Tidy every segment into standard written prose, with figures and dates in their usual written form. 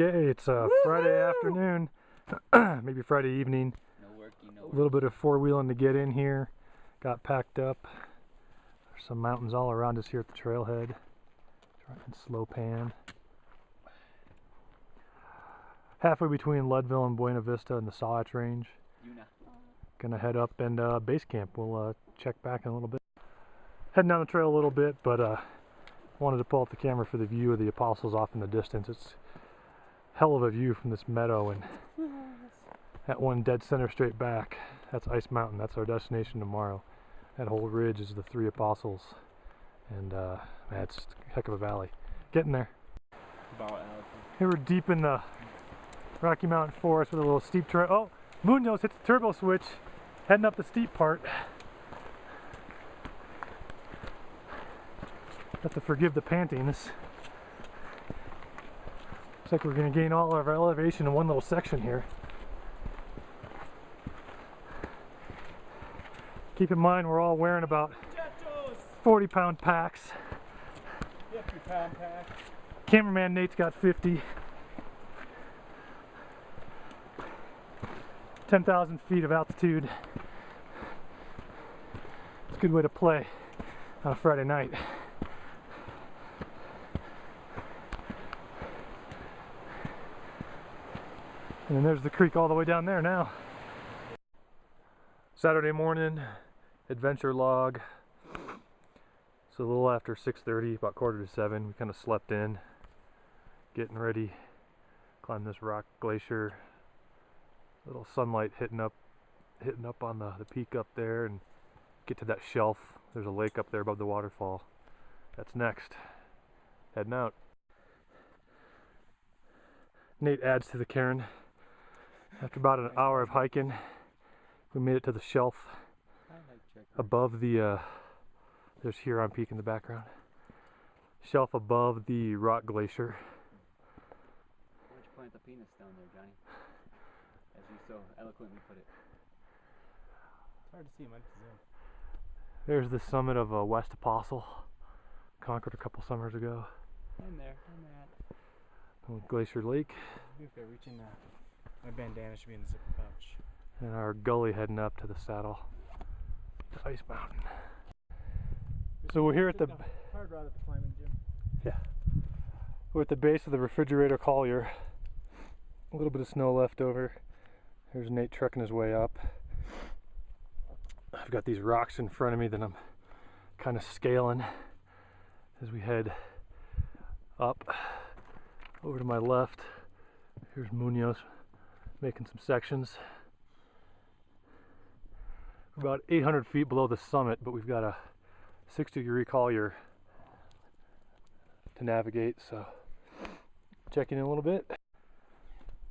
Okay, it's Friday afternoon, maybe Friday evening. No worky, no A little bit of four-wheeling to get in here. Got packed up. There's some mountains all around us here at the trailhead. Trying to slow pan. Halfway between Leadville and Buena Vista in the Sawatch Range. Gonna head up and base camp. We'll check back in a little bit. Heading down the trail a little bit, but wanted to pull out the camera for the view of the Apostles off in the distance. It's hell of a view from this meadow, and that one dead center straight back, that's Ice Mountain. That's our destination tomorrow. That whole ridge is the Three Apostles, and man, it's a heck of a valley. Getting there. Here we're deep in the Rocky Mountain forest with a little steep trail. Oh, Munoz hits the turbo switch, heading up the steep part. Have to forgive the panting. This looks like we're going to gain all of our elevation in one little section here. Keep in mind we're all wearing about 40-pound packs. 50-pound pack. Cameraman Nate's got 50. 10,000 feet of altitude. It's a good way to play on a Friday night. And then there's the creek all the way down there now. Saturday morning, adventure log. It's a little after 6:30, about 6:45. We kind of slept in, getting ready, climb this rock glacier. Little sunlight hitting up on the peak up there, and get to that shelf. There's a lake up there above the waterfall. That's next. Heading out. Nate adds to the cairn. After about an hour of hiking, we made it to the shelf above the, there's Huron Peak in the background. Shelf above the rock glacier. Why'd you plant the penis down there, Johnny? As you so eloquently put it. It's hard to see, man. There's the summit of West Apostle, conquered a couple summers ago. I'm there, I'm at. Glacier Lake. If they're reaching my bandana should be in the zipper pouch. And our gully heading up to the saddle to Ice Mountain. So we're here at the hard rod at the climbing gym. Yeah. We're at the base of the Refrigerator Collier. A little bit of snow left over. There's Nate trucking his way up. I've got these rocks in front of me that I'm kind of scaling as we head up. Over to my left, here's Munoz making some sections. We're about 800 feet below the summit, but we've got a 60-degree collier to navigate, so checking in a little bit.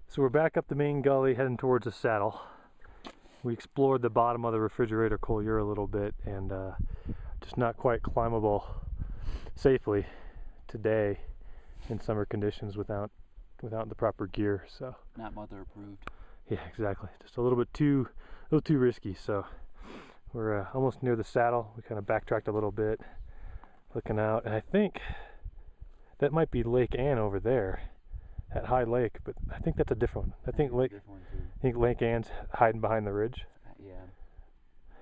So we're back up the main gully heading towards the saddle. We explored the bottom of the Refrigerator Collier a little bit, and just not quite climbable safely today in summer conditions without the proper gear. So Not mother approved. yeah, exactly. Just a little too risky. So we're almost near the saddle. We kind of backtracked a little bit, looking out, and I think that might be Lake Ann over there, that high lake. But I think that's a different one. I think Lake Ann's hiding behind the ridge. Yeah.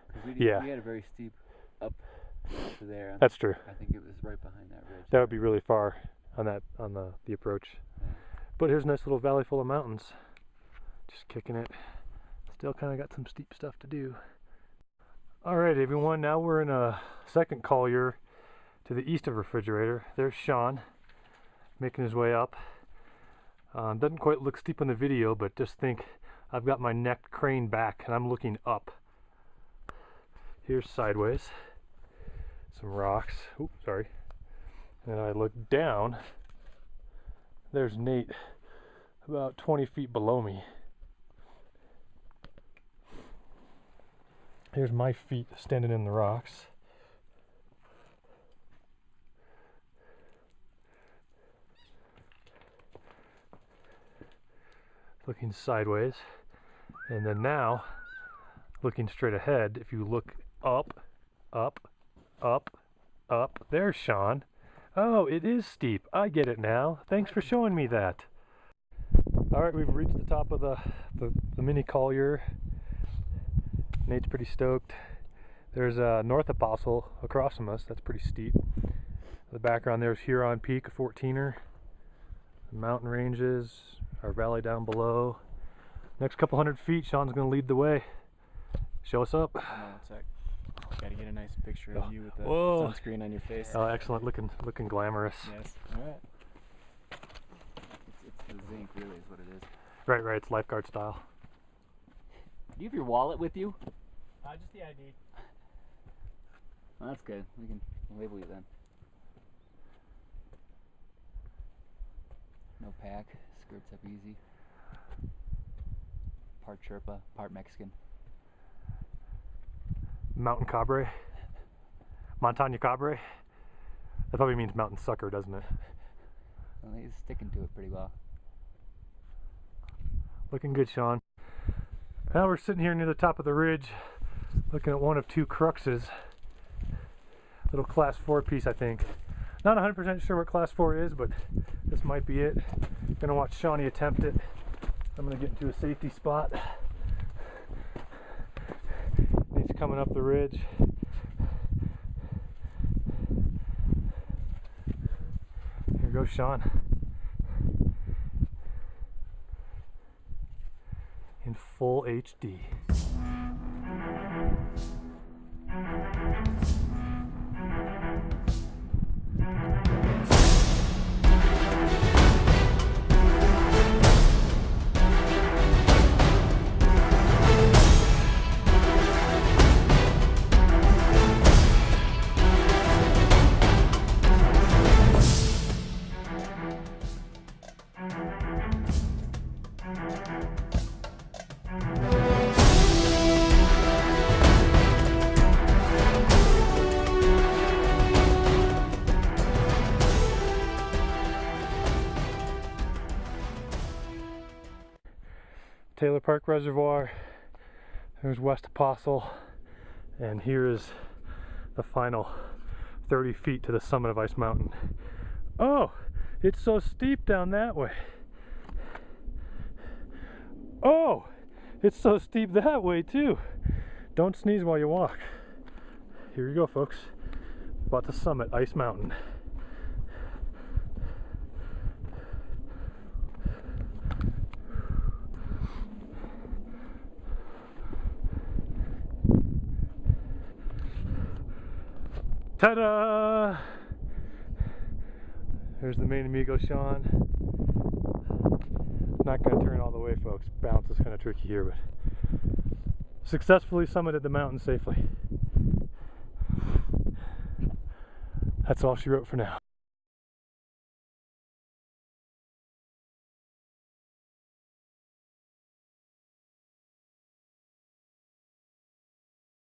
'Cause Yeah. We had a very steep up to there. That's true. I think it was right behind that ridge. That would be really far on the approach. Yeah. But here's a nice little valley full of mountains. Just kicking it. Still kind of got some steep stuff to do. Alright everyone, now we're in a second collier to the east of Refrigerator. There's Sean making his way up. Doesn't quite look steep in the video, but just think I've got my neck craned back and I'm looking up. Here's sideways. Some rocks. Oops, sorry. And I look down. There's Nate about 20 feet below me. Here's my feet standing in the rocks. Looking sideways. And then now, looking straight ahead, if you look up, up, up, up, there's Sean. Oh, it is steep. I get it now. Thanks for showing me that. Alright, we've reached the top of the mini Collier. Nate's pretty stoked. There's a North Apostle across from us. That's pretty steep. The background there is Huron Peak, a 14er. The mountain ranges, our valley down below. Next couple hundred feet, Sean's going to lead the way. Show us up. Hold on 1 sec. Gotta get a nice picture of you with the Whoa. sunscreen on your face. Oh, excellent. Looking glamorous. Yes. Alright. It's the zinc, really, is what it is. Right, it's lifeguard style. Do you have your wallet with you? Just the ID. Well, that's good. We can label you then. No pack. Skirts up easy. Part Sherpa, part Mexican. Mountain Cabre. Montaña Cabre. That probably means mountain sucker, doesn't it? Well, he's sticking to it pretty well. Looking good, Sean. Now we're sitting here near the top of the ridge, looking at one of two cruxes. Little class 4 piece, I think. Not 100% sure what class 4 is, but this might be it. Gonna watch Shawnee attempt it. I'm gonna get into a safety spot. He's coming up the ridge. Here goes Sean. In full HD. Taylor Park Reservoir, there's West Apostle, and here is the final 30 feet to the summit of Ice Mountain. Oh, it's so steep down that way. Oh, it's so steep that way too. Don't sneeze while you walk. Here you go, folks. About to summit Ice Mountain. Ta-da! There's the main amigo, Sean. Not going to turn all the way, folks. Bounce is kind of tricky here, but successfully summited the mountain safely. That's all she wrote for now.